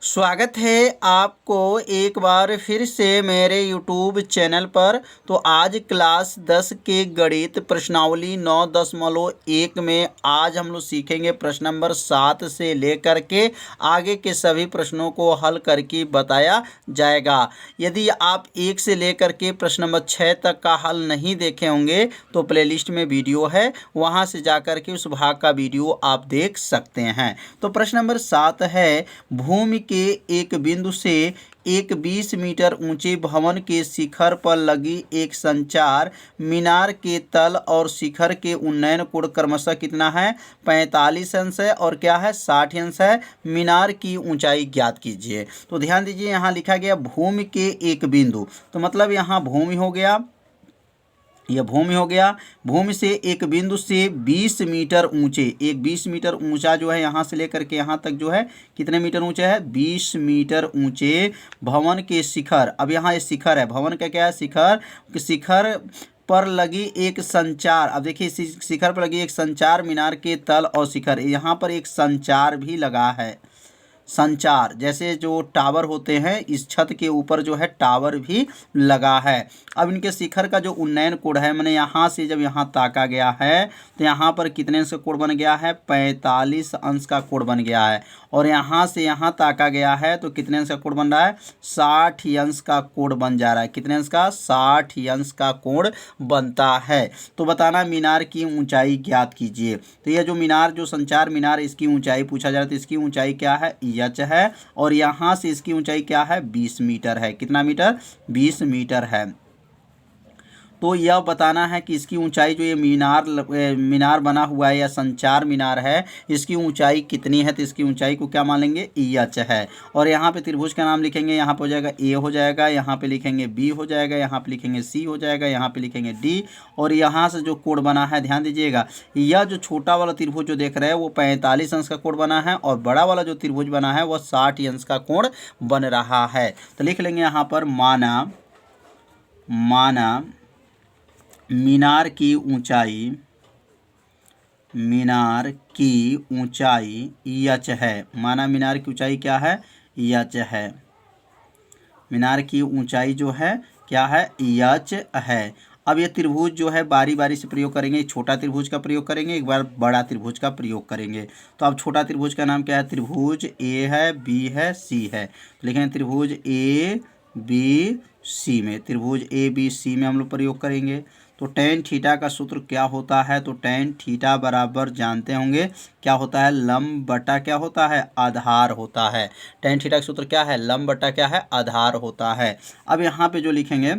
स्वागत है आपको एक बार फिर से मेरे YouTube चैनल पर। तो आज क्लास 10 के गणित प्रश्नावली 9.1 में आज हम लोग सीखेंगे प्रश्न नंबर 7 से लेकर के आगे के सभी प्रश्नों को हल करके बताया जाएगा। यदि आप 1 से लेकर के प्रश्न नंबर 6 तक का हल नहीं देखे होंगे तो प्लेलिस्ट में वीडियो है, वहां से जाकर के उस भाग का वीडियो आप देख सकते हैं। तो प्रश्न नंबर 7 है, भूमि के एक बिंदु से एक 20 मीटर ऊंचे भवन के शिखर पर लगी एक संचार मीनार के तल और शिखर के उन्नयन कोण क्रमशः कितना है? 45 अंश है और क्या है? 60 अंश है। मीनार की ऊंचाई ज्ञात कीजिए। तो ध्यान दीजिए, यहाँ लिखा गया भूमि के एक बिंदु, तो मतलब यहाँ भूमि हो गया, यह भूमि हो गया। भूमि से एक बिंदु से 20 मीटर ऊंचे, एक 20 मीटर ऊंचा जो है यहाँ से लेकर के यहाँ तक जो है कितने मीटर ऊंचे है? 20 मीटर ऊंचे भवन के शिखर। अब यहाँ ये शिखर है, भवन का क्या है? शिखर। शिखर पर लगी एक संचार, अब देखिए शिखर पर लगी एक संचार मीनार के तल और शिखर, यहाँ पर एक संचार भी लगा है। संचार जैसे जो टावर होते हैं, इस छत के ऊपर जो है टावर भी लगा है। अब इनके शिखर का जो उन्नयन कोण है, मैंने यहाँ से जब यहाँ ताका गया है तो यहाँ पर कितने अंश का कोण बन गया है? 45 अंश का कोण बन गया है। और यहाँ से यहाँ ताका गया है तो कितने अंश का कोण बन रहा है? 60 अंश का कोण बन जा रहा है। कितने अंश का? 60 अंश का कोण बनता है। तो बताना मीनार की ऊंचाई ज्ञात कीजिए। तो यह जो मीनार, जो संचार मीनार, इसकी ऊंचाई पूछा जा रहा है, तो इसकी ऊंचाई क्या है? यच है। और यहाँ से इसकी ऊंचाई क्या है? 20 मीटर है। कितना मीटर? 20 मीटर है। तो यह बताना है कि इसकी ऊंचाई, जो ये मीनार बना हुआ है या संचार मीनार है, इसकी ऊंचाई कितनी है? तो इसकी ऊंचाई को क्या मान लेंगे? एच है। और यहाँ पे त्रिभुज का नाम लिखेंगे, यहाँ पे हो जाएगा ए हो जाएगा, यहाँ पे लिखेंगे बी हो जाएगा, यहाँ पे लिखेंगे सी हो जाएगा, यहाँ पे लिखेंगे डी। और यहाँ से जो कोण बना है, ध्यान दीजिएगा, यह जो छोटा वाला त्रिभुज जो देख रहे हैं वो 45 अंश का कोण बना है और बड़ा वाला जो त्रिभुज बना है वह 60 अंश का कोण बन रहा है। तो लिख लेंगे यहाँ पर माना मीनार की ऊंचाई यच है। माना मीनार की ऊंचाई क्या है? यच है। मीनार की ऊंचाई जो है क्या है? यच है। अब ये त्रिभुज जो है बारी बारी से प्रयोग करेंगे। छोटा त्रिभुज का प्रयोग करेंगे, एक बार बड़ा त्रिभुज का प्रयोग करेंगे। तो अब छोटा त्रिभुज का नाम क्या है? त्रिभुज ए है, बी है, सी है। तो लिखेंगे त्रिभुज ए बी सी में, त्रिभुज ए बी सी में हम लोग प्रयोग करेंगे। तो टेन थीटा का सूत्र क्या होता है? तो टेन थीटा बराबर जानते होंगे क्या होता है? लंब बटा क्या होता है? आधार होता है। टेन थीटा का सूत्र क्या है? लंब बटा क्या है? आधार होता है। अब यहाँ पे जो लिखेंगे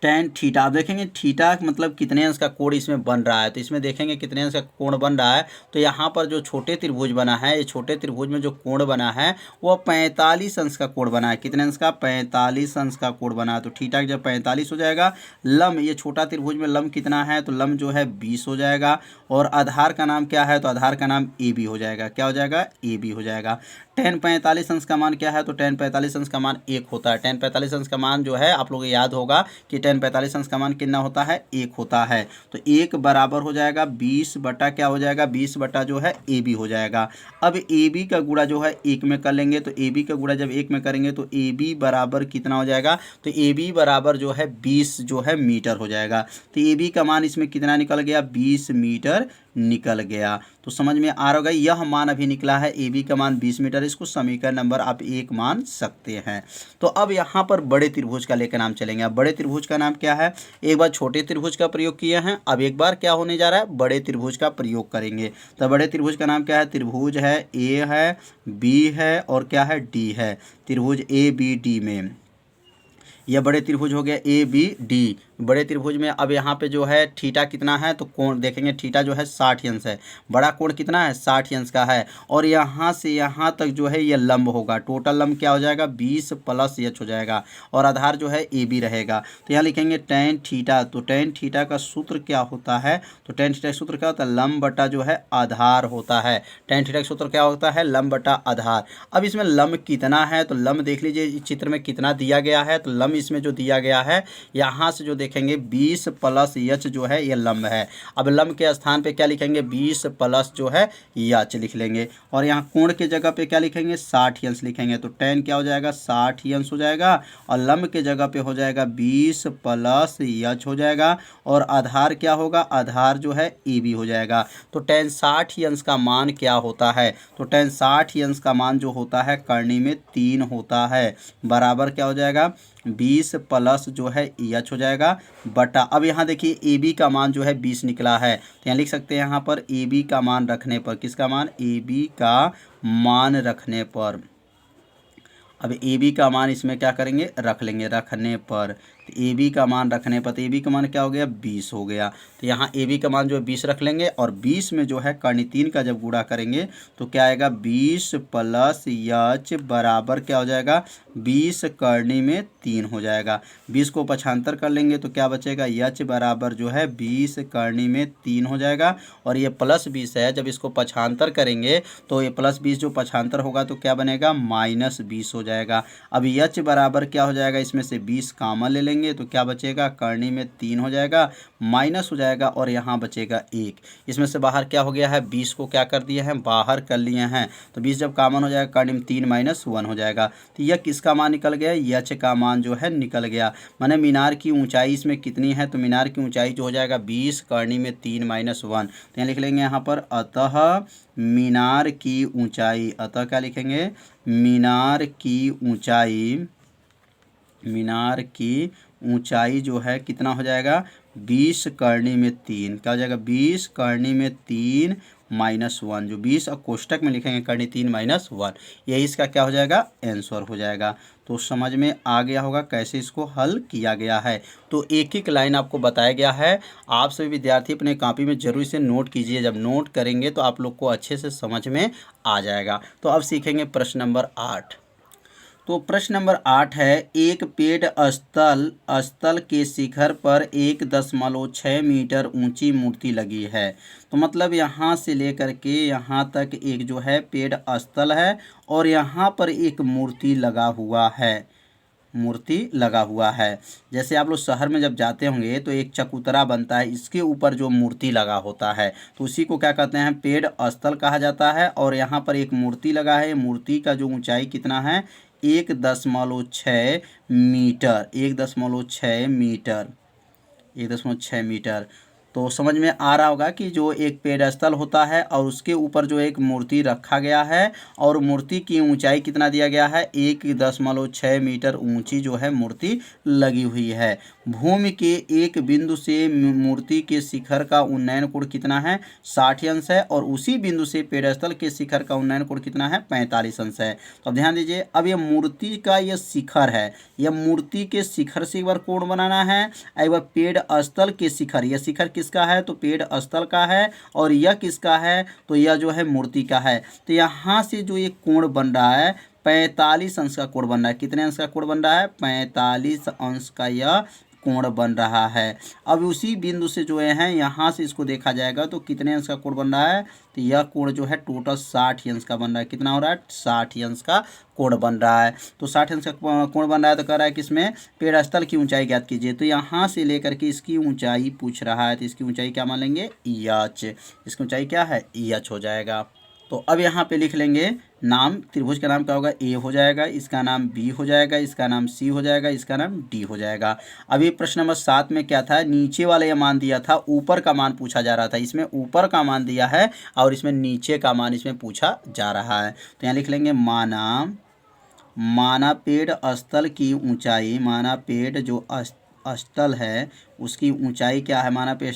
टेन थीटा, आप देखेंगे थीटा मतलब कितने अंश का कोण इसमें बन रहा है। तो इसमें देखेंगे कितने अंश का कोण बन रहा है। तो यहाँ पर जो छोटे त्रिभुज बना है, ये छोटे त्रिभुज में जो कोण बना है वह 45 अंश का कोण बना है। कितने अंश का? 45 अंश का कोण बना है। तो थीटा जब 45 हो जाएगा, लंब, ये छोटा त्रिभुज में लंब कितना है? तो लंब जो है 20 हो जाएगा। और आधार का नाम क्या है? तो आधार का नाम ए बी हो जाएगा। क्या हो जाएगा? ए बी हो जाएगा। टेन 45 अंश का मान क्या है? तो टेन 45 अंश का मान 1 होता है। टेन 45 अंश का मान जो है आप लोगों को याद होगा कि टेन 45 अंश का मान कितना होता है? 1 होता है। तो 1 बराबर हो जाएगा 20 बटा क्या हो जाएगा? 20 बटा जो है ए बी हो जाएगा। अब ए बी का गुणा जो है 1 में कर लेंगे। तो ए बी का गुणा जब 1 में करेंगे तो ए बी बराबर कितना हो जाएगा? तो ए बी बराबर जो है 20 जो है मीटर हो जाएगा। तो ए बी का मान इसमें कितना निकल गया? 20 मीटर निकल गया। तो समझ में आ रहा होगा, यह मान अभी निकला है ए बी का मान 20 मीटर। इसको समीकरण नंबर आप 1 मान सकते हैं। तो अब यहाँ पर बड़े त्रिभुज का लेकर नाम चलेंगे। अब बड़े त्रिभुज का नाम क्या है? एक बार छोटे त्रिभुज का प्रयोग किए हैं, अब एक बार क्या होने जा रहा है? बड़े त्रिभुज का प्रयोग करेंगे। तो बड़े त्रिभुज का नाम क्या है? त्रिभुज है ए है, बी है और क्या है? डी है। त्रिभुज ए बी डी में यह बड़े त्रिभुज हो गया ए बी डी। बड़े त्रिभुज में अब यहाँ पे जो है थीटा कितना है? तो कोण देखेंगे, थीटा जो है 60 अंश है। बड़ा कोण कितना है? 60 अंश का है। और यहाँ से यहाँ तक जो है ये लंब होगा। टोटल लंब क्या हो जाएगा? 20 प्लस एच हो जाएगा। और आधार जो है ए बी रहेगा। तो यहाँ लिखेंगे टेन थीटा। तो टेन थीटा का सूत्र क्या होता है? तो टेन थीटा का सूत्र क्या होता है? लंब बटा जो है आधार होता है। टेन थीटा का सूत्र क्या होता है? लंब बटा आधार। अब इसमें लंब कितना है? तो लंब देख लीजिए इस चित्र में कितना दिया गया है। तो लंब इसमें जो दिया गया है, यहाँ से जो लिखेंगे 20 प्लस यच जो है ये लंब है। अब लंब के स्थान पे क्या लिखेंगे 20 प्लस जो है यच लिख लेंगे और यहाँ कोण के जगह पे क्या लिखेंगे 60 अंश लिखेंगे। तो tan क्या हो जाएगा 60 अंश हो जाएगा और लंब के जगह पे हो जाएगा 20 प्लस यच हो जाएगा और आधार क्या होगा, आधार जो है ए बी हो जाएगा। तो tan 60 अंश का मान क्या होता है, तो tan 60 अंश का मान जो होता है करनी में 3 होता है, बराबर क्या हो जाएगा 20 प्लस जो है एच हो जाएगा बटा। अब यहाँ देखिए ए बी का मान जो है 20 निकला है, तो यहाँ लिख सकते हैं यहाँ पर ए बी का मान रखने पर, किसका मान, ए बी का मान रखने पर। अब ए बी का मान इसमें क्या करेंगे रख लेंगे, रखने पर तो ए बी का मान रखने पर, तो ए बी का मान क्या हो गया 20 हो गया। तो यहाँ ए बी का मान जो है 20 रख लेंगे और 20 में जो है कर्ण 3 का जब गुणा करेंगे तो क्या आएगा 20 प्लस यच बराबर क्या हो जाएगा 20 करनी में 3 हो जाएगा। 20 को पक्षांतर कर लेंगे तो क्या बचेगा यच बराबर जो है 20 करनी में 3 हो जाएगा और ये प्लस 20 है, जब इसको पक्षांतर करेंगे तो ये प्लस 20 जो पक्षांतर होगा तो क्या बनेगा माइनस 20 हो जाएगा। अब यच बराबर क्या हो जाएगा, इसमें से 20 कामन ले लेंगे तो क्या बचेगा करनी में 3 हो जाएगा, माइनस हो जाएगा और यहाँ बचेगा 1। इसमें से बाहर क्या हो गया है 20 को क्या कर दिए हैं बाहर कर लिए हैं, तो 20 जब कामन हो जाएगा करनी में 3 माइनस 1 हो जाएगा। तो यह किसका मान निकल गया, यच का मान जो है निकल गया। माने मीनार की ऊंचाई इसमें कितनी है, तो मीनार की ऊंचाई जो हो जाएगा 20 करनी में 3 माइनस 1। तो यहाँ लिख लेंगे यहाँ पर अतः मीनार की ऊंचाई, अतः क्या लिखेंगे मीनार की ऊंचाई, मीनार की ऊंचाई जो है कितना हो जाएगा 20 करनी में 3, क्या हो जाएगा 20 करनी में 3 माइनस 1, जो 20 और कोष्टक में लिखेंगे करनी 3 माइनस 1, यही इसका क्या हो जाएगा आंसर हो जाएगा। तो समझ में आ गया होगा कैसे इसको हल किया गया है। तो एक एक लाइन आपको बताया गया है, आप सभी विद्यार्थी अपने कॉपी में जरूर इसे नोट कीजिए, जब नोट करेंगे तो आप लोग को अच्छे से समझ में आ जाएगा। तो अब सीखेंगे प्रश्न नंबर 8। तो प्रश्न नंबर 8 है, एक पेड़ स्थल के शिखर पर 1.6 मीटर ऊंची मूर्ति लगी है। तो मतलब यहाँ से लेकर के यहाँ तक एक जो है पेड़ स्थल है और यहाँ पर एक मूर्ति लगा हुआ है, मूर्ति लगा हुआ है। जैसे आप लोग शहर में जब जाते होंगे तो एक चबूतरा बनता है, इसके ऊपर जो मूर्ति लगा होता है तो उसी को क्या कहते हैं पेड़ स्थल कहा जाता है। और यहाँ पर एक मूर्ति लगा है, मूर्ति का जो ऊंचाई कितना है 1.6 मीटर, 1.6 मीटर, 1.6 मीटर। तो समझ में आ रहा होगा कि जो एक पेड़स्थल होता है और उसके ऊपर जो एक मूर्ति रखा गया है और मूर्ति की ऊंचाई कितना दिया गया है 1.6 मीटर ऊंची जो है मूर्ति लगी हुई है। भूमि के एक बिंदु से मूर्ति के शिखर का उन्नयन कोण कितना है 60 अंश है और उसी बिंदु से पेड़स्थल के शिखर का उन्नयन कोण कितना है 45 अंश है। तो अब ध्यान दीजिए, अब ये मूर्ति का ये शिखर है, यह मूर्ति के शिखर से एक बार कोण बनाना है, एक बार पेड़ स्थल के शिखर, यह शिखर किसका है तो पेड़ स्थल का है और यह किसका है तो यह जो है मूर्ति का है। तो यहाँ से जो ये कोण बन रहा है 45 अंश का कोण बन रहा है, कितने अंश का कोण बन रहा है 45 अंश का यह कोण बन रहा है। अब उसी बिंदु से जो है यहाँ से इसको देखा जाएगा तो कितने अंश का कोण बन रहा है, तो यह कोण जो है टोटल 60 अंश का बन रहा है। कितना हो रहा है 60 अंश का कोण बन रहा है। तो 60 अंश का कोण बन रहा है तो कह रहा है कि इसमें पेड़ स्थल की ऊंचाई ज्ञात कीजिए। तो यहाँ से लेकर के इसकी ऊंचाई पूछ रहा है तो इसकी ऊंचाई क्या मान लेंगे एच, इसकी ऊंचाई क्या है एच हो जाएगा। तो अब यहाँ पे लिख लेंगे नाम, त्रिभुज का नाम क्या होगा ए हो जाएगा, इसका नाम बी हो जाएगा, इसका नाम सी हो जाएगा, इसका नाम डी हो जाएगा। अब ये प्रश्न नंबर 7 में क्या था, नीचे वाला ये मान दिया था, ऊपर का मान पूछा जा रहा था। इसमें ऊपर का मान दिया है और इसमें नीचे का मान इसमें पूछा जा रहा है। तो यहाँ लिख लेंगे माना पेड़ स्थल की ऊंचाई, माना पेड़ जो स्थल है उसकी ऊंचाई क्या है, माना पेड़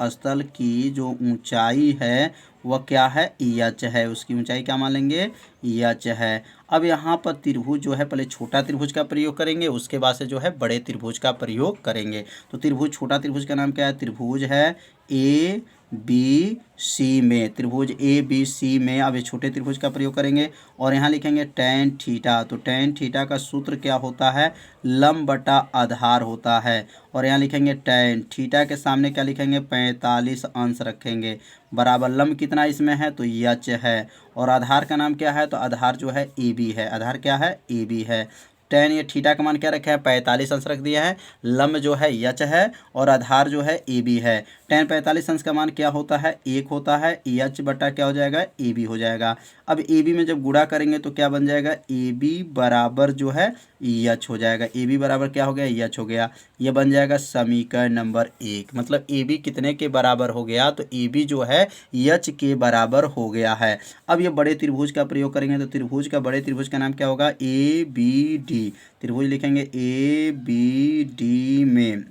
स्थल की जो ऊंचाई है वह क्या है एच है, उसकी ऊंचाई क्या मान लेंगे एच है। अब यहाँ पर त्रिभुज जो है पहले छोटा त्रिभुज का प्रयोग करेंगे, उसके बाद से जो है बड़े त्रिभुज का प्रयोग करेंगे। तो त्रिभुज, छोटा त्रिभुज का नाम क्या है, त्रिभुज है ए बी सी में, त्रिभुज ए बी सी में। अब ये छोटे त्रिभुज का प्रयोग करेंगे और यहाँ लिखेंगे tan थीटा। तो tan थीटा का सूत्र क्या होता है, लंब बटा आधार होता है। और यहाँ लिखेंगे tan थीटा के सामने क्या लिखेंगे 45 अंश रखेंगे, बराबर लंब कितना इसमें है तो एच है और आधार का नाम क्या है तो आधार जो है ए बी है, आधार क्या है ए बी है। टेन ये थीटा का मान क्या रखा है 45 अंश रख दिया है। लंब जो है यच है और आधार जो है ए बी है। टेन 45 अंश का मान क्या होता है 1 होता है। यच बटा क्या हो जाएगा ए बी हो जाएगा। अब ए बी में जब गुणा करेंगे तो क्या बन जाएगा ए बी बराबर जो है यच हो जाएगा। ए बी बराबर क्या हो गया यच हो गया। ये बन जाएगा समीकरण नंबर 1। मतलब ए बी कितने के बराबर हो गया तो ए बी जो है यच के बराबर हो गया है। अब ये बड़े त्रिभुज का प्रयोग करेंगे तो त्रिभुज का बड़े त्रिभुज का नाम क्या होगा ए बी डी। त्रिभुज लिखेंगे ए बी डी में,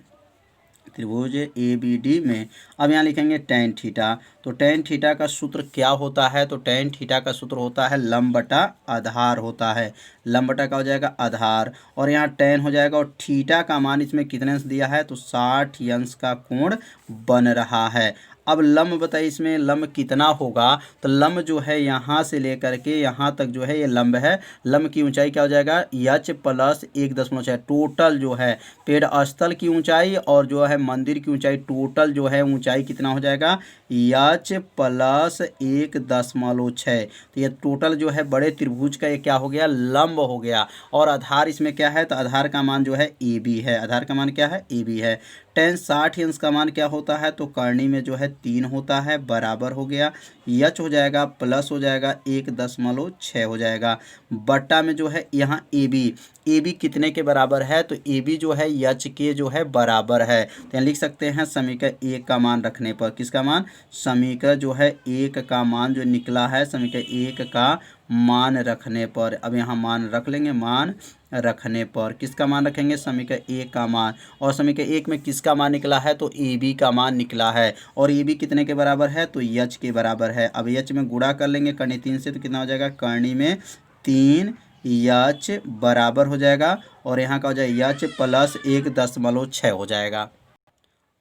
त्रिभुज ए बी डी में। अब यहाँ लिखेंगे टेन थीटा। तो टेन थीटा का सूत्र क्या होता है तो टेन थीटा का सूत्र होता है लंब बटा आधार होता है। लंब बटा का हो जाएगा आधार और यहाँ टेन हो जाएगा और थीटा का मान इसमें कितने अंश दिया है तो 60 अंश का कोण बन रहा है। अब लंब बताइए इसमें लंब कितना होगा तो लंब जो है यहाँ से लेकर के यहाँ तक जो है ये लंब है। लंब की ऊंचाई क्या हो जाएगा यच प्लस 1.6। टोटल जो है पेड़ स्थल की ऊंचाई और जो है मंदिर की ऊंचाई टोटल जो है ऊंचाई कितना हो जाएगा यच प्लस 1.6। तो ये टोटल जो है बड़े त्रिभुज का ये क्या हो गया लंब हो गया। और आधार इसमें क्या है तो आधार का मान जो है ए बी है। आधार का मान क्या है ए बी है। टेन 60 अंश का मान क्या होता है तो करनी में जो है 3 होता है बराबर हो गया। यच हो जाएगा प्लस हो जाएगा 1.6 हो जाएगा बट्टा में जो है यहाँ ए बी कितने के बराबर है तो ए बी जो है यच के जो है बराबर है। तो यहाँ लिख सकते हैं समीकरण 1 का मान रखने पर किसका मान समीकरण जो है 1 का मान जो निकला है समीकरण 1 का मान रखने पर। अब यहाँ मान रख लेंगे। मान रखने पर किसका मान रखेंगे समीकरण 1 का मान। और समीकरण 1 में किसका मान निकला है तो ए बी का मान निकला है। और ए बी कितने के बराबर है तो यच के बराबर है। अब यच में गुणा कर लेंगे करनी 3 से तो कितना हो जाएगा करनी में 3 यच बराबर हो जाएगा और यहाँ का हो जाएगा यच प्लस 1.6 हो जाएगा।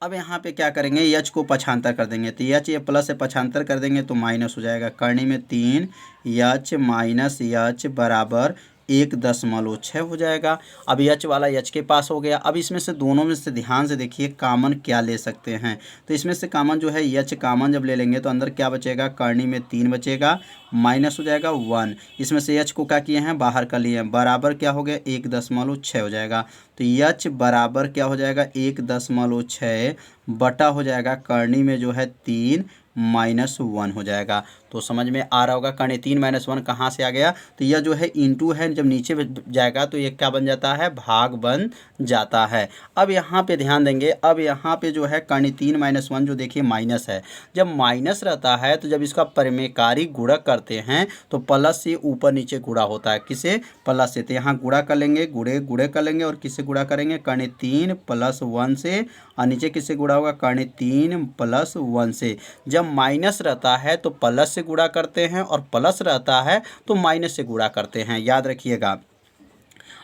अब यहाँ पे क्या करेंगे यच को पक्षांतर कर देंगे तो यच ये प्लस से पक्षांतर कर देंगे तो माइनस हो जाएगा। करनी में 3 यच माइनस यच बराबर 1.6 हो जाएगा। अब यच वाला यच के पास हो गया। अब इसमें से दोनों में से ध्यान से देखिए कामन क्या ले सकते हैं तो इसमें से कामन जो है यच कामन जब ले लेंगे तो अंदर क्या बचेगा करनी में 3 बचेगा माइनस हो जाएगा 1। इसमें से यच को क्या किए हैं बाहर कर लिए हैं बराबर क्या हो गया 1.6 हो जाएगा। तो यच बराबर क्या हो जाएगा 1.6 बटा हो जाएगा करनी में जो है 3 -1 हो जाएगा। तो समझ में आ रहा होगा करनी 3 -1 कहाँ से आ गया तो यह जो है इंटू है जब नीचे जाएगा तो ये क्या बन जाता है भाग बन जाता है। अब यहाँ पे ध्यान देंगे। अब यहाँ पे जो है करनी 3 -1 जो देखिए माइनस है। जब माइनस रहता है तो जब इसका परिमेयकारी गुणक करते हैं तो प्लस से ऊपर नीचे गुणा होता है किसे प्लस से। तो यहाँ गुणा कर लेंगे गुणे कर लेंगे और किससे गुणा करेंगे करनी 3 + 1 से और नीचे किससे गुणा होगा करनी 3 + 1 से। जब माइनस रहता है तो प्लस से गुणा करते हैं और प्लस रहता है तो माइनस से गुणा करते हैं याद रखिएगा।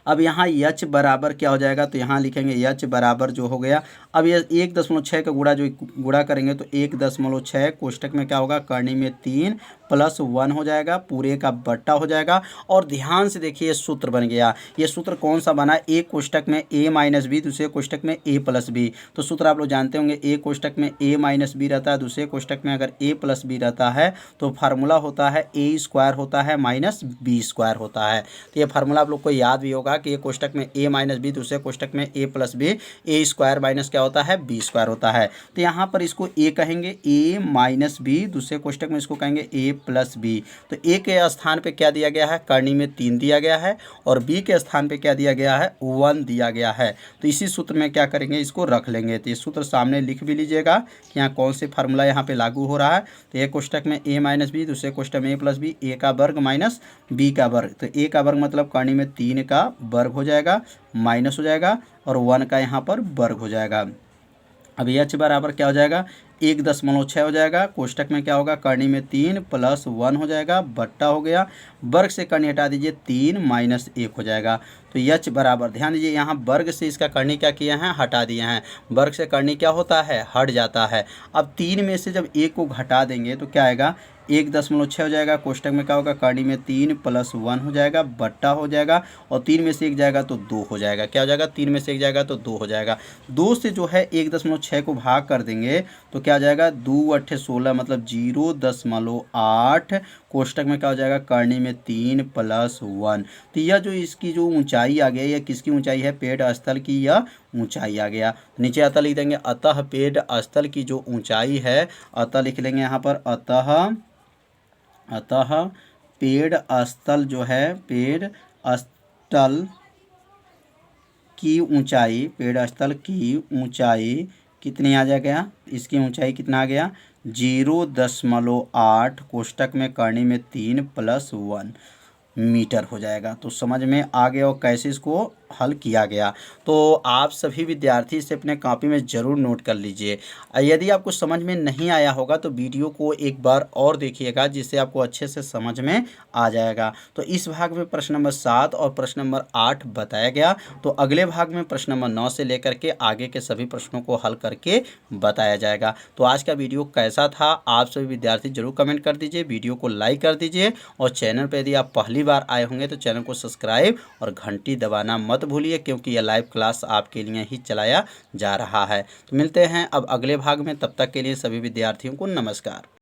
अब यहाँ यच बराबर क्या हो जाएगा तो यहाँ लिखेंगे यच बराबर जो हो गया। अब ये 1.6 का गुणा जो गुणा करेंगे तो 1.6 कोष्टक में क्या होगा करनी में 3 + 1 हो जाएगा पूरे का बट्टा हो जाएगा। और ध्यान से देखिए ये सूत्र बन गया। ये सूत्र कौन सा बना एक कोष्टक में a - b दूसरे कोष्टक में a + b। तो सूत्र आप लोग जानते होंगे एक कोष्टक में a - b रहता है दूसरे कोष्टक में अगर a + b रहता है तो फार्मूला होता है a² होता है -b² होता है। तो ये फार्मूला आप लोग को याद भी होगा कि एक कोष्टक में a - b दूसरे कोष्टक में a + b a² माइनस क्या होता है b² होता है। तो यहाँ पर इसको a कहेंगे a - b दूसरे कोष्टक में इसको कहेंगे a + b। तो a के स्थान पे क्या दिया गया है करनी में 3 दिया गया है और b के स्थान पे क्या दिया गया है 1 दिया गया है। तो इसी सूत्र में क्या करेंगे इसको रख लेंगे। तो ये सूत्र सामने लिख भी लीजिएगा कि यहाँ कौन से फार्मूला यहाँ पे लागू हो रहा है। तो एक कोष्टक में a - b दूसरे कोष्टक में a + b a का वर्ग माइनस b का वर्ग। तो a का वर्ग मतलब करनी में 3 का वर्ग हो जाएगा माइनस हो जाएगा और 1 का यहाँ पर वर्ग हो जाएगा। अब यच बराबर क्या हो जाएगा 1.6 हो जाएगा। कोष्टक में क्या होगा करनी में 3 + 1 हो जाएगा बट्टा हो गया। वर्ग से करनी हटा दीजिए 3 - 1 हो जाएगा। तो यच बराबर ध्यान दीजिए यहाँ वर्ग से इसका करनी क्या किया है हटा दिए हैं। वर्ग से करनी क्या होता है हट जाता है। अब 3 में से जब 1 को घटा देंगे तो क्या आएगा 1.6 हो जाएगा। कोष्टक में क्या होगा करनी में 3 + 1 हो जाएगा बट्टा हो जाएगा और 3 में से 1 जाएगा तो 2 हो जाएगा। क्या हो जाएगा 3 में से 1 जाएगा तो 2 हो जाएगा। 2 से जो है 1.6 को भाग कर देंगे तो क्या आ जाएगा 2 × 8 = 16 मतलब 0.8 कोष्टक में क्या हो जाएगा, करनी में 3 + 1। तो यह जो इसकी जो ऊंचाई आ गया, यह किसकी ऊंचाई है, पेड़ स्थल की यह ऊंचाई आ गया। नीचे अतः लिख देंगे, अतः पेड़ स्थल की जो ऊंचाई है, अतः लिख लेंगे यहाँ पर, अतः पेड़ स्थल जो है, पेड़ स्थल की ऊंचाई, पेड़ स्थल की ऊंचाई कितनी आ जाएगा, इसकी ऊंचाई कितना आ गया, 0.8 कोष्टक में करनी में 3 + 1 मीटर हो जाएगा। तो समझ में आ गया और कैसे इसको हल किया गया। तो आप सभी विद्यार्थी इसे अपने कॉपी में ज़रूर नोट कर लीजिए। यदि आपको समझ में नहीं आया होगा तो वीडियो को एक बार और देखिएगा, जिससे आपको अच्छे से समझ में आ जाएगा। तो इस भाग में प्रश्न नंबर 7 और प्रश्न नंबर 8 बताया गया। तो अगले भाग में प्रश्न नंबर 9 से लेकर के आगे के सभी प्रश्नों को हल करके बताया जाएगा। तो आज का वीडियो कैसा था, आप सभी विद्यार्थी जरूर कमेंट कर दीजिए, वीडियो को लाइक कर दीजिए और चैनल पर यदि आप पहली बार आए होंगे तो चैनल को सब्सक्राइब और घंटी दबाना मत भूलिए, क्योंकि यह लाइव क्लास आपके लिए ही चलाया जा रहा है। तो मिलते हैं अब अगले भाग में, तब तक के लिए सभी विद्यार्थियों को नमस्कार।